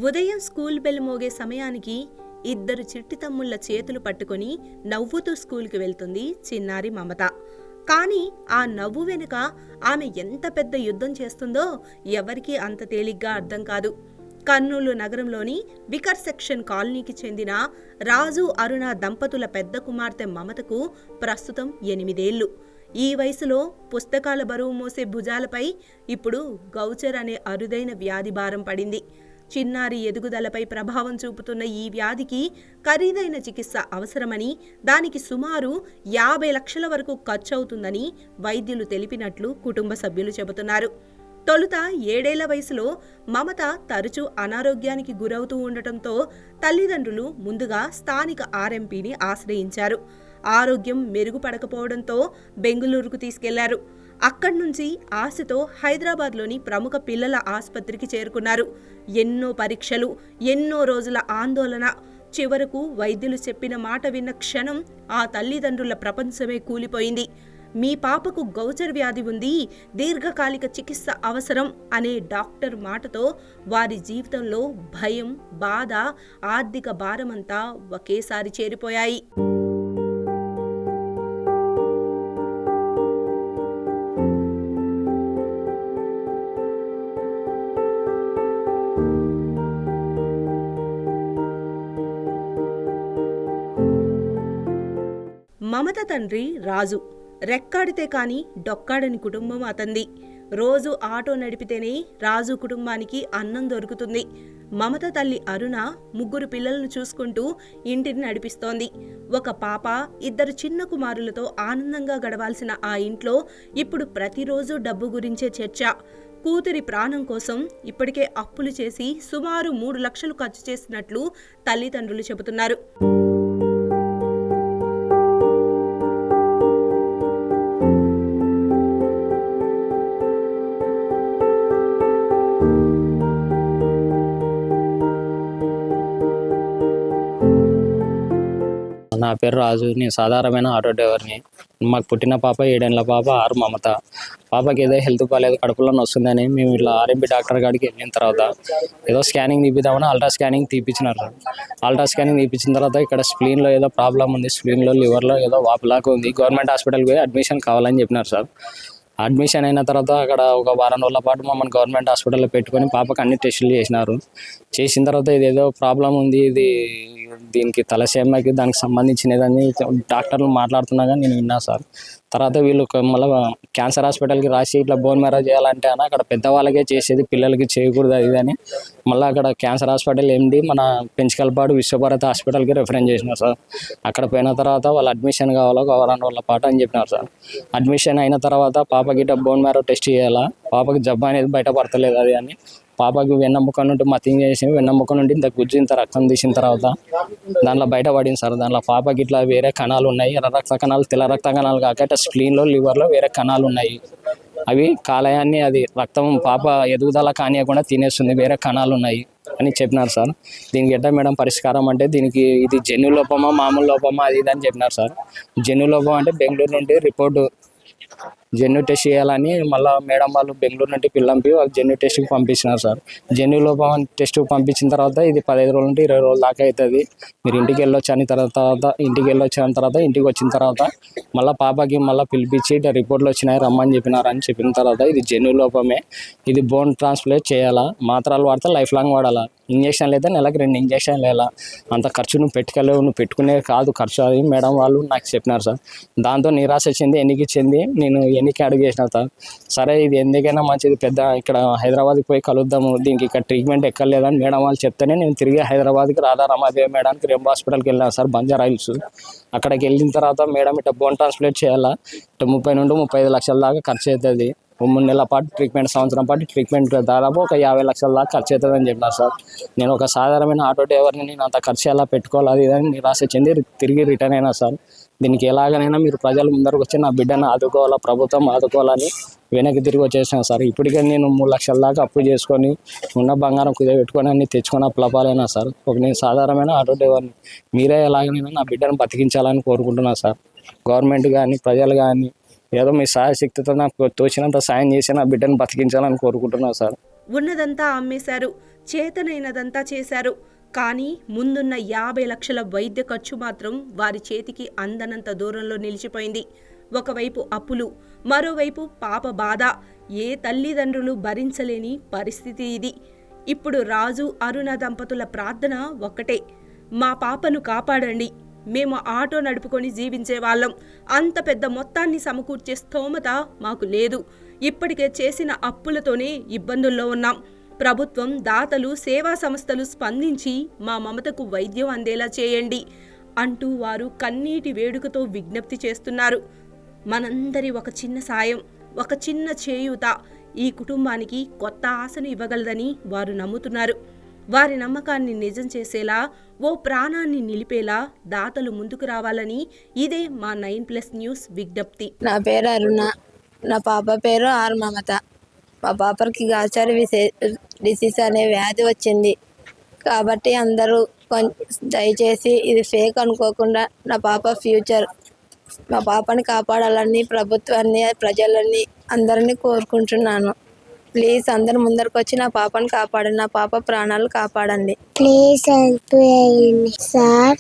ఉదయం school bell మోగే సమయానికి ఇద్దరు చిట్టి తమ్ముళ్ల చేతులు పట్టుకుని నవ్వుతూ స్కూల్కి వెళ్తుంది చిన్నారి మమత. కానీ ఆ నవ్వు వెనుక ఆమె ఎంత పెద్ద యుద్ధం చేస్తుందో ఎవరికీ అంత తేలిగ్గా అర్థం కాదు. కర్నూలు నగరంలోని వికర్ సెక్షన్ కాలనీకి చెందిన రాజు అరుణ దంపతుల పెద్ద కుమార్తె మమతకు ప్రస్తుతం 8 ఏళ్లు. ఈ వయసులో పుస్తకాల బరువు మోసే భుజాలపై ఇప్పుడు గౌచర్ అనే అరుదైన వ్యాధి భారం పడింది. చిన్నారి ఎదుగుదలపై ప్రభావం చూపుతున్న ఈ వ్యాధికి ఖరీదైన చికిత్స అవసరమని, దానికి సుమారు 50 లక్షల వరకు ఖర్చవుతుందని వైద్యులు తెలిపినట్లు కుటుంబ సభ్యులు చెబుతున్నారు. తొలుత 7 ఏళ్ల వయసులో మమత తరచూ అనారోగ్యానికి గురవుతూ ఉండటంతో తల్లిదండ్రులు ముందుగా స్థానిక ఆర్ఎంపీని ఆశ్రయించారు. ఆరోగ్యం మెరుగుపడకపోవడంతో బెంగళూరుకు తీసుకెళ్లారు. అక్కడి నుంచి ఆశతో హైదరాబాద్లోని ప్రముఖ పిల్లల ఆసుపత్రికి చేరుకున్నారు. ఎన్నో పరీక్షలు, ఎన్నో రోజుల ఆందోళన. చివరకు వైద్యులు చెప్పిన మాట విన్న క్షణం ఆ తల్లిదండ్రుల ప్రపంచమే కూలిపోయింది. మీ పాపకు గౌచర్ వ్యాధి ఉంది, దీర్ఘకాలిక చికిత్స అవసరం అనే డాక్టర్ మాటతో వారి జీవితంలో భయం, బాధ, ఆర్థిక భారమంతా ఒకేసారి చేరిపోయాయి. మమత తండ్రి రాజు రెక్కాడితే కాని డొక్కాడని కుటుంబం అతంది. రోజు ఆటో నడిపితేనే రాజు కుటుంబానికి అన్నం దొరుకుతుంది. మమత తల్లి అరుణ 3 పిల్లలను చూసుకుంటూ ఇంటిని నడిపిస్తోంది. ఒక పాప, 2 చిన్న కుమారులతో ఆనందంగా గడవాల్సిన ఆ ఇంట్లో ఇప్పుడు ప్రతిరోజు డబ్బు గురించే చర్చ. కూతురి ప్రాణం కోసం ఇప్పటికే అప్పులు చేసి సుమారు 3 లక్షలు ఖర్చు చేసినట్లు తల్లిదండ్రులు చెబుతున్నారు. నా పేరు రాజు. నేను సాధారణమైన ఆటో డ్రైవర్ని. మాకు పుట్టిన పాప 7 ఏళ్ల పాప, 6 మమత. పాపకి ఏదో హెల్త్ బాగాలేదు, కడుపులో వస్తుందని మేము ఇట్లా ఆర్ఎంపీ డాక్టర్ గారికి వెళ్ళిన తర్వాత ఏదో స్కానింగ్ తీపిద్దామని అల్ట్రా స్కానింగ్ తీపించినారు. అల్ట్రా స్కానింగ్ తీపించిన తర్వాత ఇక్కడ స్ప్లీన్లో ఏదో ప్రాబ్లం ఉంది, స్ప్లీన్లో లివర్లో ఏదో వాపులాగా ఉంది, గవర్నమెంట్ హాస్పిటల్కి పోయి అడ్మిషన్ కావాలని చెప్పినారు సార్. అడ్మిషన్ అయిన తర్వాత అక్కడ ఒక 1 వారం రోజుల పాటు మమ్మల్ని గవర్నమెంట్ హాస్పిటల్లో పెట్టుకొని పాపకు అన్ని టెస్టులు చేసినారు. చేసిన తర్వాత ఇదేదో ప్రాబ్లం ఉంది, దీనికి తలసేమకి దానికి సంబంధించినదని డాక్టర్లు మాట్లాడుతున్నా కానీ నేను విన్నా సార్. తర్వాత వీళ్ళు మళ్ళీ క్యాన్సర్ హాస్పిటల్కి రాసి ఇట్లా బోన్ మ్యారో చేయాలంటే అని అక్కడ పెద్దవాళ్ళకే చేసేది, పిల్లలకి చేయకూడదు అది అని మళ్ళీ అక్కడ క్యాన్సర్ హాస్పిటల్ ఎండి మన పెంచికల్పాడు విశ్వభారతి హాస్పిటల్కి రెఫరెన్స్ చేసినారు సార్. అక్కడ పోయిన తర్వాత వాళ్ళు అడ్మిషన్ కావాలా 1 వారం రోజుల పాటు అని చెప్పినారు సార్. అడ్మిషన్ అయిన తర్వాత పాపకి బోన్ మ్యారో టెస్ట్ చేయాలా, పాపకి జబ్బు అనేది బయటపడతలేదు అది అని పాపకి వెన్నెముక నుండి మతింగ్ చేసి వెన్నెముక నుండి ఇంత గుజ్జు ఇంత రక్తం తీసిన తర్వాత దాంట్లో బయటపడింది సార్. దాంట్లో పాపకి ఇట్లా వేరే కణాలు ఉన్నాయి, ఎర్ర రక్త కణాలు, తెల్ల రక్త కణాలు కాక ఇట్లా స్ప్లీన్లో లివర్లో వేరే కణాలు ఉన్నాయి. అవి కాలేయాన్ని అది రక్తం పాప ఎదుగుదల కానియకుండా తినేస్తుంది, వేరే కణాలు ఉన్నాయి అని చెప్పినారు సార్. దీనికి ఎట్లా మేడం పరిష్కారం అంటే దీనికి ఇది జన్యు లోపమా మామూలు లోపమా అది ఇది అని చెప్పినారు సార్. జన్యు లోపం అంటే బెంగళూరు నుండి రిపోర్టు జన్యు టెస్ట్ చేయాలని మళ్ళీ మేడం వాళ్ళు బెంగళూరు నుండి పిల్లంపి వాళ్ళు జన్యు టెస్ట్కి పంపించినారు సార్. జన్యు లోపం టెస్ట్కి పంపించిన తర్వాత ఇది 15 రోజుల నుండి 20 రోజుల దాకా అవుతుంది. మీరు ఇంటికి వెళ్ళొచ్చిన తర్వాత ఇంటికి వచ్చిన తర్వాత మళ్ళీ పాపకి మళ్ళీ పిలిపించి ఇట్లా రిపోర్ట్లు వచ్చినాయి రమ్మని చెప్పిన తర్వాత ఇది జన్యు లోపమే, ఇది బోన్ ట్రాన్స్ప్లాంట్ చేయాలా, మాత్రలు వాడితే లైఫ్ లాంగ్ వాడాలా, ఇంజక్షన్లు అయితే నెలకు 2 ఇంజక్షన్లు వేయాలా, అంత ఖర్చు నువ్వు పెట్టుకోలేవు, నువ్వు పెట్టుకునే కాదు ఖర్చు అని మేడం వాళ్ళు నాకు చెప్పినారు సార్. దాంతో నిరాశ చెంది నేను ఎన్నికి అడుగు చేసిన సార్. సరే ఇది ఎందుకైనా మంచిది, పెద్ద ఇక్కడ హైదరాబాద్కి పోయి కలుద్దాము, దీనికి ఇక్కడ ట్రీట్మెంట్ ఎక్కర్లేదని మేడం వాళ్ళు చెప్తేనే నేను తిరిగి హైదరాబాద్కి రాధారమాదేవి మేడానికి రెమ్బో హాస్పిటల్కి వెళ్ళాను సార్, బంజారా హిల్స్. అక్కడికి వెళ్ళిన తర్వాత మేడం ఇట్లా బోన్ ట్రాన్స్ప్లాంట్ చేయాలా, 30 నుండి 35 లక్షల దాకా ఖర్చు అవుతుంది, 3 నెలల పాటు ట్రీట్మెంట్, సంవత్సరం పాటు ట్రీట్మెంట్, దాదాపు ఒక 50 లక్షల దాకా ఖర్చు అవుతుందని చెప్పినారు సార్. నేను ఒక సాధారణమైన ఆటో డ్రైవర్ని, నేను అంత ఖర్చు ఎలా పెట్టుకోవాలి అది అని నిరాశ చెంది తిరిగి రిటర్న్ అయినా సార్. దీనికి ఎలాగనైనా మీరు ప్రజలు ముందరకు వచ్చి నా బిడ్డను ఆదుకోవాలా, ప్రభుత్వం ఆదుకోవాలని వెనక్కి తిరిగి వచ్చేసాను సార్. ఇప్పటికే నేను 3 లక్షల దాకా అప్పు చేసుకొని ఉన్న బంగారం కుదబెట్టుకొని అన్ని తెచ్చుకొని అప్లపాలైనా సార్. నేను సాధారణమైన ఆటో డ్రైవర్ని, మీరే ఎలాగనైనా నా బిడ్డను బతికించాలని కోరుకుంటున్నాను సార్. గవర్నమెంట్ కానీ ప్రజలు కానీ ఏదో మీ సహాయశక్తితో నాకు తోచినంత సాయం చేసి నా బిడ్డను బతికించాలని కోరుకుంటున్నాను సార్. ఉన్నదంతా అమ్మేశారు, చేతనైనదంతా చేశారు. కానీ ముందున్న 50 లక్షల వైద్య ఖర్చు మాత్రం వారి చేతికి అందనంత దూరంలో నిలిచిపోయింది. ఒకవైపు అప్పులు, మరోవైపు పాప బాధ. ఏ తల్లిదండ్రులు భరించలేని పరిస్థితి ఇది. ఇప్పుడు రాజు, అరుణ దంపతుల ప్రార్థన ఒక్కటే, మా పాపను కాపాడండి. మేము ఆటో నడుపుకొని జీవించే వాళ్ళం. అంత పెద్ద మొత్తాన్ని సమకూర్చే స్తోమత మాకు లేదు. ఇప్పటికే చేసిన అప్పులతోనే ఇబ్బందుల్లో ఉన్నాం. ప్రభుత్వం, దాతలు, సేవా సంస్థలు స్పందించి మా మమతకు వైద్యం అందేలా చేయండి అంటూ వారు కన్నీటి వేడుకతో విజ్ఞప్తి చేస్తున్నారు. మనందరి ఒక చిన్న సాయం, ఒక చిన్న చేయూత ఈ కుటుంబానికి కొత్త ఆశను ఇవ్వగలదని వారు నమ్ముతున్నారు. వారి నమ్మకాన్ని నిజం చేసేలా, ఓ ప్రాణాన్ని నిలిపేలా దాతలు ముందుకు రావాలని ఇదే మా 9+ న్యూస్ విజ్ఞప్తి. నా పేరు అరుణ. నా పాప పేరు ఆర్ మమత. మా పాపకి గాచారి డిసీజ్ అనే వ్యాధి వచ్చింది. కాబట్టి అందరూ దయచేసి ఇది ఫేక్ అనుకోకుండా నా పాప ఫ్యూచర్, మా పాపని కాపాడాలని ప్రభుత్వాన్ని, ప్రజలని, అందరినీ కోరుకుంటున్నాను. ప్లీజ్ అందరు ముందరకు వచ్చి నా పాపని కాపాడండి. నా పాప ప్రాణాలు కాపాడండి. ప్లీజ్ హెల్ప్ చేయండి సార్.